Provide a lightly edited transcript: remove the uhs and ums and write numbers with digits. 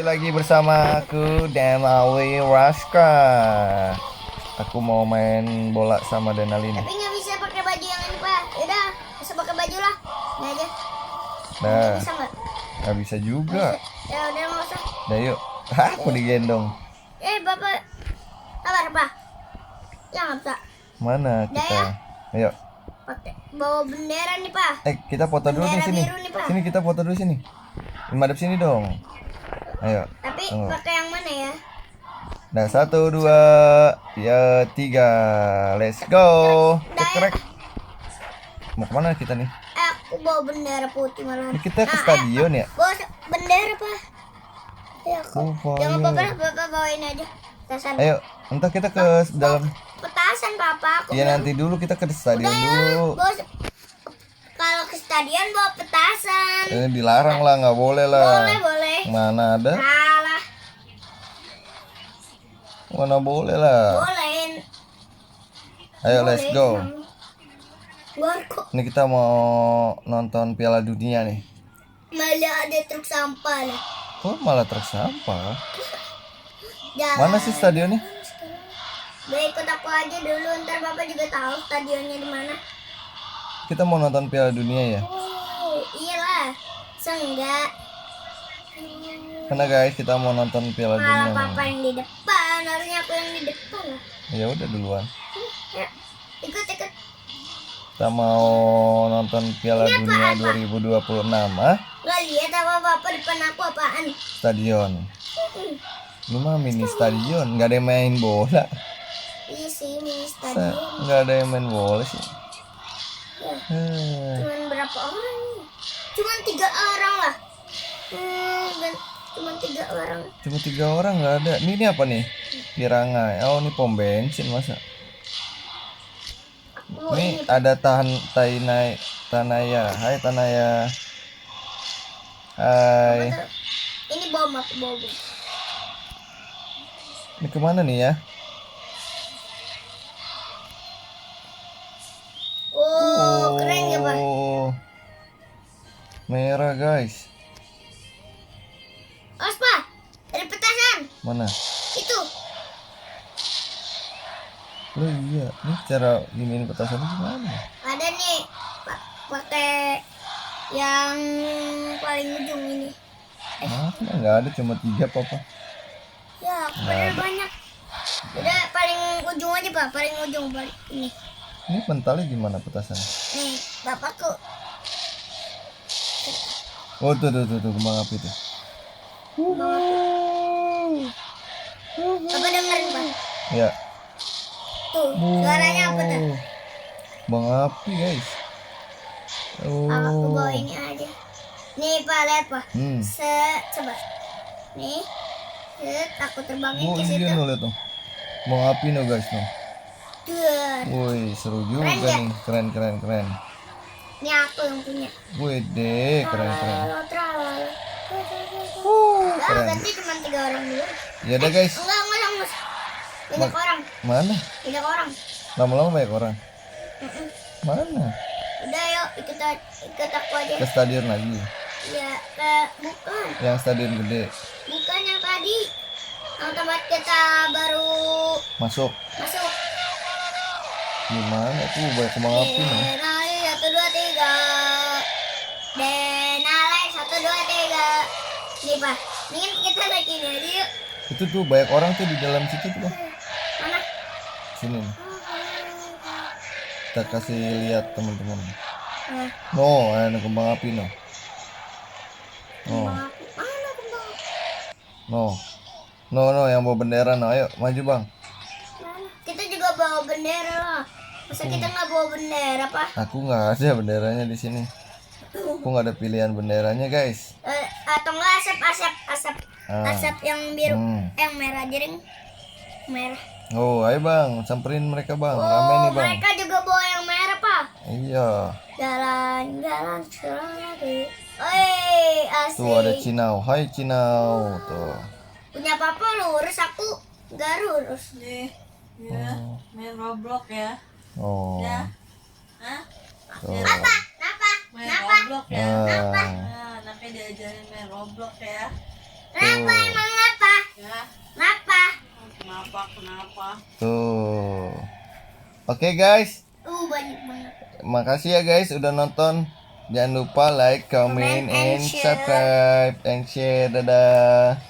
Kembali lagi bersama aku Denali Raska. Aku mau main bola sama Denali nih. Tapi nggak bisa pakai baju yang ini pak. Yaudah, bisa pakai baju lah. Ini aja. Nah, Bisa nggak? nggak bisa juga. Ya udah nggak usah. Dah yuk. Aku digendong. Bapak, sabar pak. Ya nggak bisa. Mana Dah kita? ya. Ayo. Pakai bawa bendera nih pak. Kita foto dulu di Bendera sini. biru nih, Pak. Sini kita foto dulu sini. Madep sini dong. Ayo. Tapi Tunggu. pakai yang mana ya? Nah, 1, 2, ya 3. Let's go. Cekrek. Mau kemana kita nih? Aku bawa bendera putih malah. Ini kita ke stadion ya? Bawa bendera pak. Ya Oh, kok. Jangan boleh. bapak bawain aja. Petasan. Ayo, entar kita ke dalam. Petasan papa. Aku Ya bilang, nanti dulu kita ke stadion udah ya, dulu. kalau ke stadion bawa petasan. Dilarang lah, nggak boleh lah. Boleh. Mana ada? Salah. Mana boleh lah. Boleh. Ayo let's go. Luar kok. Ini kita mau nonton Piala Dunia nih. Malah ada truk sampah lah. Oh malah truk sampah. Jalan. Mana sih stadionnya? Udah ikut aku aja dulu, ntar bapak juga tahu stadionnya di mana. Kita mau nonton Piala Dunia ya. Oh, iyalah. Senggak. Karena guys kita mau nonton Piala Malah Dunia. papa yang di depan, harusnya aku yang di depan lah. Ya udah duluan. Ya, ikut. Kita mau nonton Piala Ini Dunia apaan, 2026 ah. Gak lihat apa bapak depan aku apaan? Stadion. Ini mah mini stadion, nggak ada yang main bola. Iya sih, mini stadion. Nggak ada yang main bola sih. Ya. Cuman berapa orang nih? Cuman 3 orang lah. Cuman 3 orang. Cuma 3 orang nggak ada. Ini apa nih? Pirangai. Oh ini pom bensin masa. Ini ada Tanaya. Hai Tanaya. Hai. Ini bom aku bom. Ini kemana nih ya? Oh, keren ya pak. Oh, merah guys. Awas pak, ada petasan. Mana? Itu. Oh iya. Ini cara giniin petasan gimana? Ada nih, pak, pakai yang paling ujung ini. Nggak ada, cuma 3 papa. Ya, bener banyak. Udah paling ujung aja pak, paling ujung balik ini. Ini pentalnya gimana petasan? Nih, bapakku. Oh tuh kembang api tuh. Bapak dengerin pak. Ya. Tuh, suaranya apa tuh? Kembang api guys. Aku bawa ini aja. Nih pak, lihat pak. Coba. Nih, aku terbangin Oh ke iya situ. no, lihat dong. Kembang api no guys no. Duh, Woi seru juga Keren ya? nih. Keren. ini aku yang punya. Wih deh keren. Tralala. Keren. Ganti cuma 3 orang dulu. Ya udah guys. Enggak. Banyak orang. Mana? Banyak orang. Lama-lama banyak orang. Mm-mm. Mana? Udah yuk ikut aku aja. Ke stadion lagi. Ya, bukan. Yang stadion gede. Bukan yang tadi. Yang tempat kita baru Masuk. masuk. Gimana tuh banyak kembang api no. Denali 1 2 3. Denali 1 2 3. Nih pak, ini kita naik ini aja yuk. Itu tuh banyak orang tuh di dalam situ tuh. Mana? Sini nih. Kita kasih lihat teman-teman. Nah, No, ada kembang api no. kembang api. Mana kembang? No, yang bawa bendera no. Ayo maju bang. Mana? Kita juga bawa bendera lah. Masa kita nggak bawa bendera pak? Aku nggak ada benderanya di sini. Aku nggak ada pilihan benderanya guys. Atau enggak asap yang biru, yang merah jering, merah. Oh, ayo bang, samperin mereka bang. Rame nih bang. Mereka juga bawa yang merah pak. Iya. Jalan lagi. Oi, asik. Tuh ada Cinau. Hai Cinau. Tuh. Punya papa lurus, aku nggak lurus. Nih, ya, main Roblox ya. Oh. Ya. Hah? Tuh. Main Roblox ya. Ah. Nah, anaknya diajarin main Roblox ya. Kenapa emang Kenapa? Tuh. Oke guys, Banyak banget. makasih ya guys udah nonton. Jangan lupa like, comment, Comment and and share. subscribe and share. Dadah.